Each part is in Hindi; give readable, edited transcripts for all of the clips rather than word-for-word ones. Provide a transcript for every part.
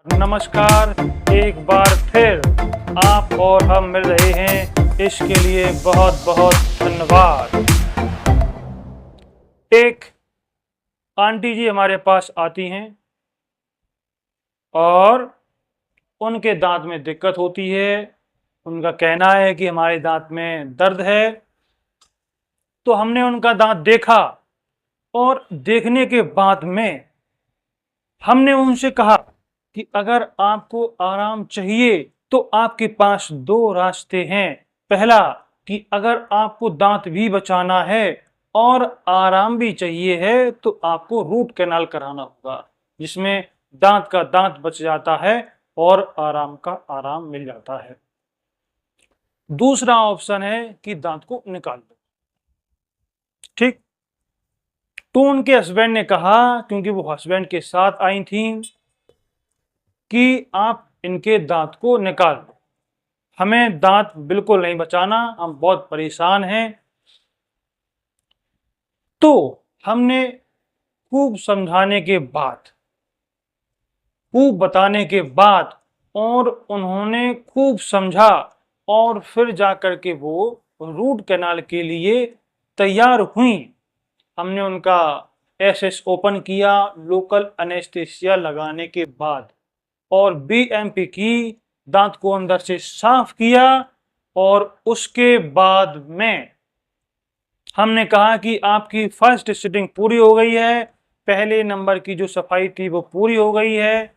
नमस्कार। एक बार फिर आप और हम मिल रहे हैं, इसके लिए बहुत बहुत धन्यवाद। एक आंटी जी हमारे पास आती हैं और उनके दांत में दिक्कत होती है। उनका कहना है कि हमारे दांत में दर्द है। तो हमने उनका दांत देखा और देखने के बाद में हमने उनसे कहा कि अगर आपको आराम चाहिए तो आपके पास दो रास्ते हैं। पहला कि अगर आपको दांत भी बचाना है और आराम भी चाहिए है तो आपको रूट कैनाल कराना होगा, जिसमें दांत का दांत बच जाता है और आराम का आराम मिल जाता है। दूसरा ऑप्शन है कि दांत को निकाल दो। ठीक। तो उनके हस्बैंड ने कहा, क्योंकि वो हस्बैंड के साथ आई थी, कि आप इनके दांत को निकाल दो, हमें दांत बिल्कुल नहीं बचाना, हम बहुत परेशान हैं। तो हमने खूब समझाने के बाद, खूब बताने के बाद और उन्होंने खूब समझा और फिर जाकर के वो रूट कैनाल के लिए तैयार हुई। हमने उनका एसएस ओपन किया लोकल एनेस्थीसिया लगाने के बाद और बीएमपी की, दांत को अंदर से साफ किया और उसके बाद में हमने कहा कि आपकी फर्स्ट सिटिंग पूरी हो गई है, पहले नंबर की जो सफाई थी वो पूरी हो गई है,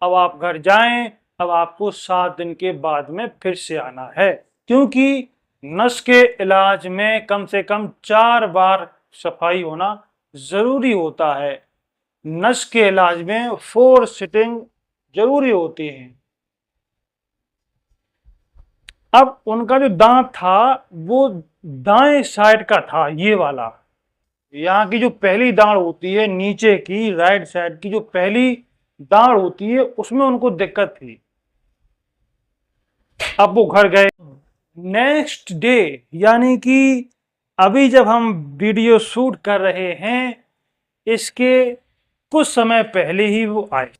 अब आप घर जाएं। अब आपको 7 दिन के बाद में फिर से आना है, क्योंकि नस के इलाज में कम से कम 4 बार सफाई होना जरूरी होता है। नस के इलाज में 4 सिटिंग जरूरी होती है। अब उनका जो दांत था वो दाएं साइड का था, ये वाला। यहाँ की जो पहली दाढ़ होती है नीचे की राइट साइड की, जो पहली दाढ़ होती है उसमें उनको दिक्कत थी। अब वो घर गए। नेक्स्ट डे, यानी कि अभी जब हम वीडियो शूट कर रहे हैं इसके कुछ समय पहले ही वो आए।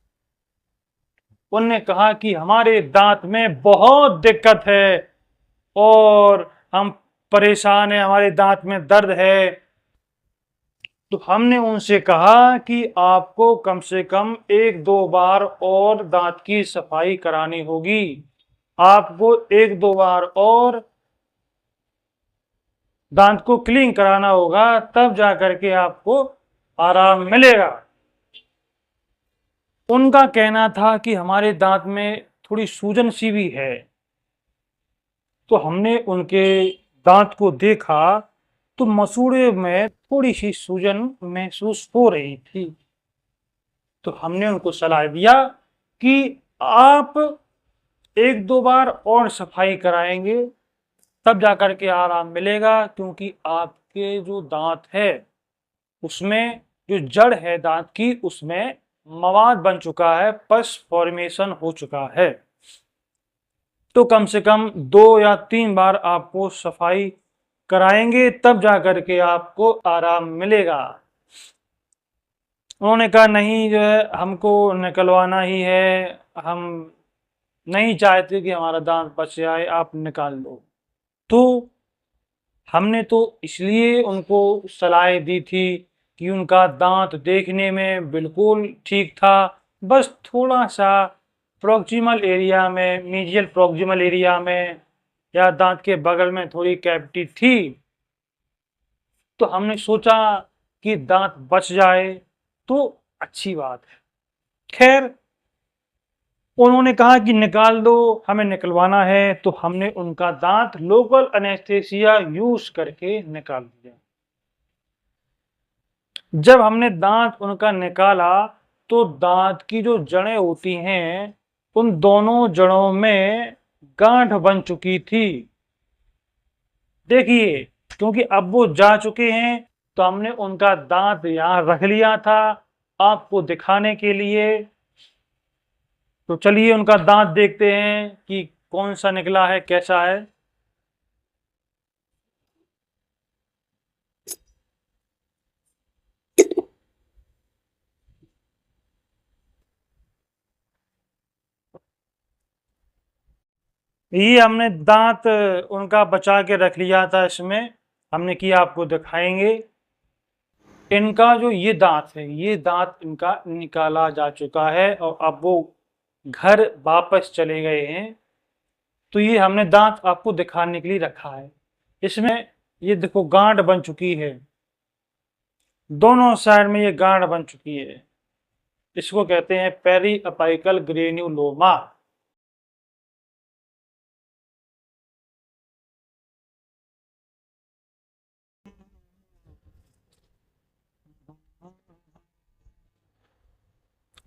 उनने कहा कि हमारे दांत में बहुत दिक्कत है और हम परेशान हैं, हमारे दांत में दर्द है। तो हमने उनसे कहा कि आपको कम से कम 1-2 बार और दांत की सफाई करानी होगी, आपको 1-2 बार और दांत को क्लीन कराना होगा, तब जाकर के आपको आराम मिलेगा। उनका कहना था कि हमारे दांत में थोड़ी सूजन सी भी है। तो हमने उनके दांत को देखा तो मसूड़े में थोड़ी सी सूजन महसूस हो रही थी। तो हमने उनको सलाह दिया कि आप 1-2 बार और सफाई कराएंगे तब जाकर के आराम मिलेगा, क्योंकि आपके जो दांत है उसमें जो जड़ है दांत की, उसमें मवाद बन चुका है, पस फॉर्मेशन हो चुका है। तो कम से कम 2 या 3 बार आपको सफाई कराएंगे तब जाकर के आपको आराम मिलेगा। उन्होंने कहा नहीं, जो है हमको निकलवाना ही है, हम नहीं चाहते कि हमारा दांत बच जाए, आप निकाल लो। तो हमने तो इसलिए उनको सलाह दी थी कि उनका दांत देखने में बिल्कुल ठीक था, बस थोड़ा सा प्रॉक्सिमल एरिया में, मीडियल प्रॉक्सिमल एरिया में या दांत के बगल में थोड़ी कैविटी थी। तो हमने सोचा कि दांत बच जाए तो अच्छी बात है। खैर, उन्होंने कहा कि निकाल दो, हमें निकलवाना है। तो हमने उनका दांत लोकल एनेस्थेसिया यूज करके निकाल दिया। जब हमने दांत उनका निकाला तो दांत की जो जड़ें होती हैं उन दोनों जड़ों में गांठ बन चुकी थी। देखिए, क्योंकि अब वो जा चुके हैं तो हमने उनका दांत यहां रख लिया था आपको दिखाने के लिए। तो चलिए उनका दांत देखते हैं कि कौन सा निकला है, कैसा है। ये हमने दांत उनका बचा के रख लिया था, इसमें हमने किया, आपको दिखाएंगे। इनका जो ये दांत है, ये दांत इनका निकाला जा चुका है और अब वो घर वापस चले गए हैं। तो ये हमने दांत आपको दिखाने के लिए रखा है। इसमें ये देखो गांठ बन चुकी है, दोनों साइड में ये गांठ बन चुकी है। इसको कहते हैं पेरी अपाइकल ग्रेन्युलोमा।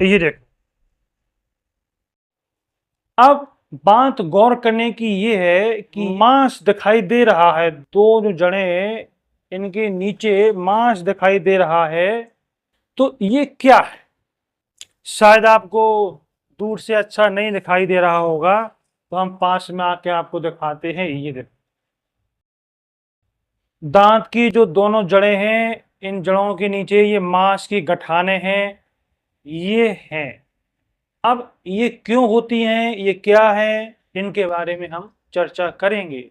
ये देखो, अब बात गौर करने की ये है कि मांस दिखाई दे रहा है, दो जो जड़ें हैं इनके नीचे मांस दिखाई दे रहा है। तो ये क्या है? शायद आपको दूर से अच्छा नहीं दिखाई दे रहा होगा, तो हम पास में आके आपको दिखाते हैं। ये देखो, दांत की जो दोनों जड़ें हैं, इन जड़ों के नीचे ये मांस की गठाने हैं, ये हैं। अब ये क्यों होती हैं, ये क्या है, इनके बारे में हम चर्चा करेंगे।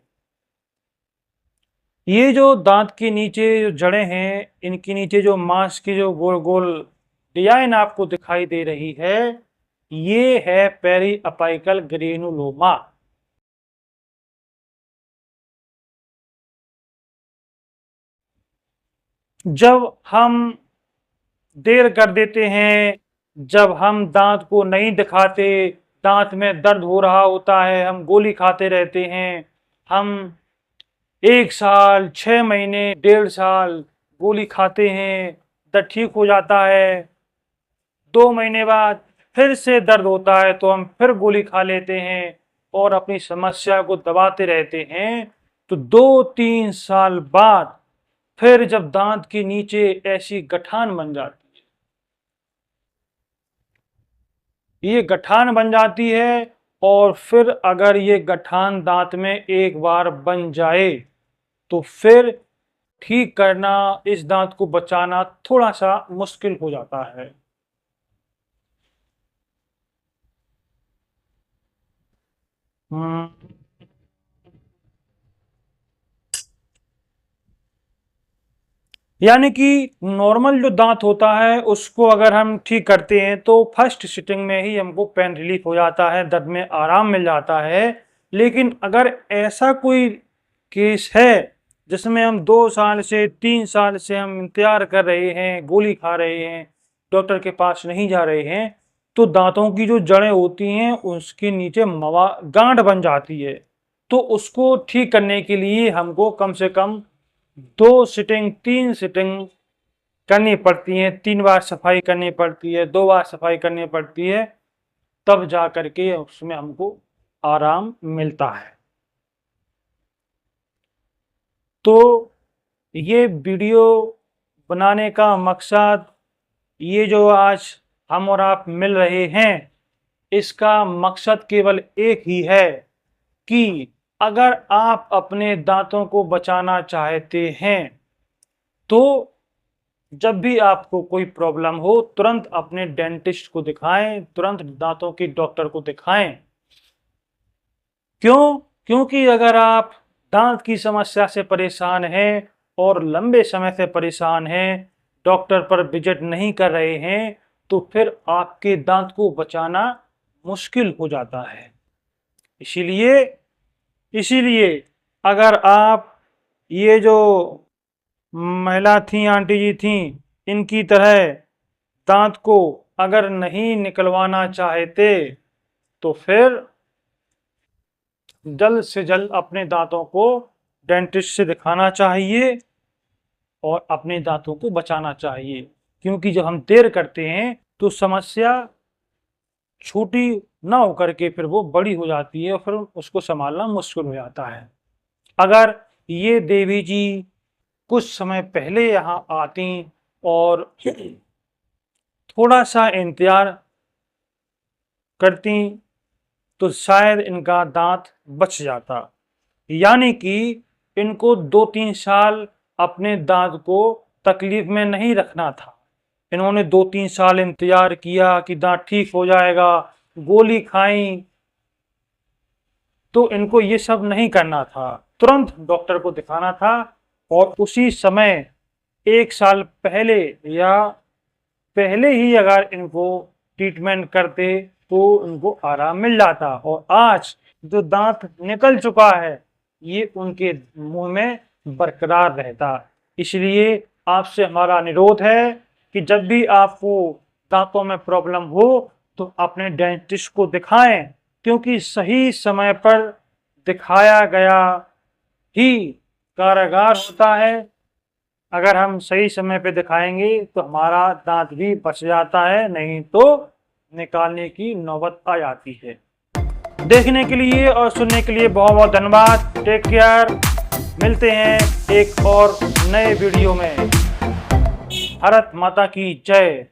ये जो दांत के नीचे जो जड़ें हैं, इनके नीचे जो मांस की जो गोल गोल डिजाइन आपको दिखाई दे रही है, ये है पेरी अपाइकल ग्रेनुलोमा। जब हम देर कर देते हैं, जब हम दांत को नहीं दिखाते, दांत में दर्द हो रहा होता है, हम गोली खाते रहते हैं, हम 1 साल, 6 महीने, 1.5 साल गोली खाते हैं, दर्द ठीक हो जाता है, 2 महीने बाद फिर से दर्द होता है तो हम फिर गोली खा लेते हैं और अपनी समस्या को दबाते रहते हैं। तो 2-3 साल बाद फिर जब दांत के नीचे ऐसी गठान बन जाती है, ये गठान बन जाती है, और फिर अगर ये गठान दांत में एक बार बन जाए तो फिर ठीक करना, इस दांत को बचाना थोड़ा सा मुश्किल हो जाता है। हम्म, यानी कि नॉर्मल जो दांत होता है उसको अगर हम ठीक करते हैं तो फर्स्ट सिटिंग में ही हमको पेन रिलीफ हो जाता है, दर्द में आराम मिल जाता है। लेकिन अगर ऐसा कोई केस है जिसमें हम 2 साल से 3 साल से हम इंतजार कर रहे हैं, गोली खा रहे हैं, डॉक्टर के पास नहीं जा रहे हैं, तो दांतों की जो जड़ें होती हैं उसके नीचे मवा गांठ बन जाती है। तो उसको ठीक करने के लिए हमको कम से कम 2 सिटिंग, 3 सिटिंग करनी पड़ती है, 3 बार सफाई करनी पड़ती है, 2 बार सफाई करनी पड़ती है, तब जा करके उसमें हमको आराम मिलता है। तो ये वीडियो बनाने का मकसद, ये जो आज हम और आप मिल रहे हैं, इसका मकसद केवल एक ही है कि अगर आप अपने दांतों को बचाना चाहते हैं तो जब भी आपको कोई प्रॉब्लम हो तुरंत अपने डेंटिस्ट को दिखाएं, तुरंत दांतों की डॉक्टर को दिखाएं। क्यों? क्योंकि अगर आप दांत की समस्या से परेशान हैं और लंबे समय से परेशान हैं, डॉक्टर पर विजिट नहीं कर रहे हैं, तो फिर आपके दांत को बचाना मुश्किल हो जाता है। इसीलिए इसीलिए अगर आप ये जो महिला थी, आंटी जी थी, इनकी तरह दांत को अगर नहीं निकलवाना चाहते तो फिर जल्द से जल्द अपने दांतों को डेंटिस्ट से दिखाना चाहिए और अपने दांतों को बचाना चाहिए। क्योंकि जब हम देर करते हैं तो समस्या छोटी ना होकर के फिर वो बड़ी हो जाती है और फिर उसको संभालना मुश्किल हो जाता है। अगर ये देवी जी कुछ समय पहले यहाँ आती और थोड़ा सा इंतजार करती तो शायद इनका दांत बच जाता। यानी कि इनको 2-3 साल अपने दांत को तकलीफ में नहीं रखना था। इन्होंने 2-3 साल इंतजार किया कि दांत ठीक हो जाएगा, गोली खाई, तो इनको ये सब नहीं करना था, तुरंत डॉक्टर को दिखाना था और उसी समय 1 साल पहले या पहले ही अगर इनको ट्रीटमेंट करते तो इनको आराम मिल जाता। और आज जो दांत निकल चुका है ये उनके मुंह में बरकरार रहता। इसलिए आपसे हमारा अनुरोध है कि जब भी आपको दांतों में प्रॉब्लम हो तो अपने डेंटिस्ट को दिखाएं, क्योंकि सही समय पर दिखाया गया ही कारगर होता है। अगर हम सही समय पे दिखाएंगे तो हमारा दांत भी बच जाता है, नहीं तो निकालने की नौबत आ जाती है। देखने के लिए और सुनने के लिए बहुत बहुत धन्यवाद। Take care. मिलते हैं एक और नए वीडियो में। भारत माता की जय।